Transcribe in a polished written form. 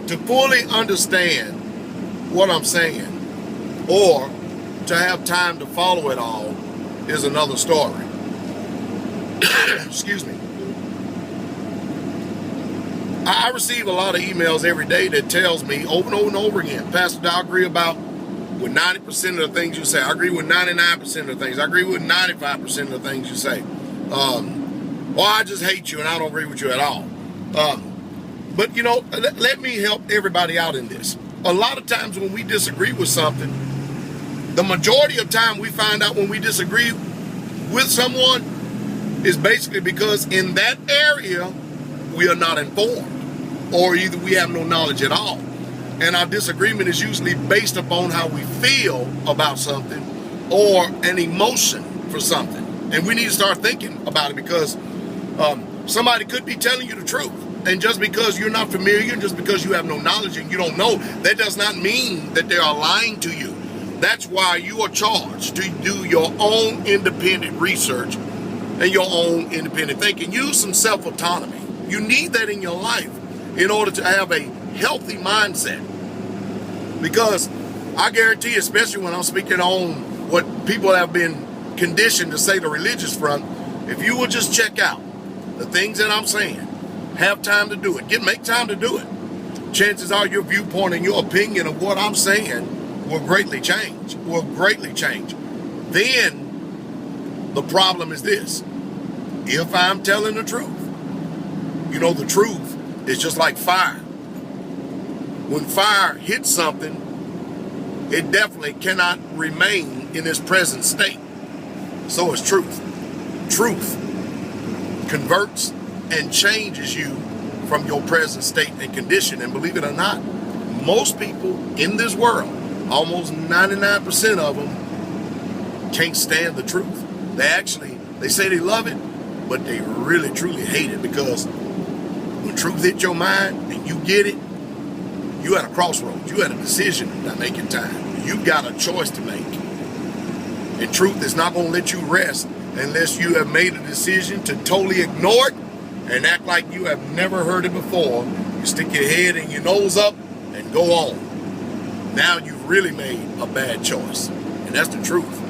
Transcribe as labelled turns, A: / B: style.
A: To fully understand what I'm saying, or to have time to follow it all, is another story. Excuse me. I receive a lot of emails every day that tells me over and over and over again, Pastor, I agree with 90% of the things you say. I agree with 99% of the things. I agree with 95% of the things you say. Or I just hate you and I don't agree with you at all. But let me help everybody out in this. A lot of times when we disagree with something, the majority of time we find out when we disagree with someone is basically because in that area we are not informed, or either we have no knowledge at all. And our disagreement is usually based upon how we feel about something or an emotion for something. And we need to start thinking about it, because somebody could be telling you the truth. And just because you're not familiar, just because you have no knowledge and you don't know, that does not mean that they are lying to you. That's why you are charged to do your own independent research and your own independent thinking. Use some self-autonomy. You need that in your life in order to have a healthy mindset. Because I guarantee, especially when I'm speaking on what people have been conditioned to say the religious front, if you will just check out the things that I'm saying, have time to do it, make time to do it, chances are your viewpoint and your opinion of what I'm saying will greatly change. Then the problem is this: if I'm telling the truth, the truth is just like fire. When fire hits something, it definitely cannot remain in its present state. So is truth. Truth converts and changes you from your present state and condition. And believe it or not, most people in this world, almost 99% of them, can't stand the truth. They say they love it, but they really truly hate it, because when truth hits your mind and you get it, you at a crossroads. You at a decision to make in time. You got a choice to make. And truth is not going to let you rest unless you have made a decision to totally ignore it and act like you have never heard it before. You stick your head and your nose up and go on. Now you've really made a bad choice. And that's the truth.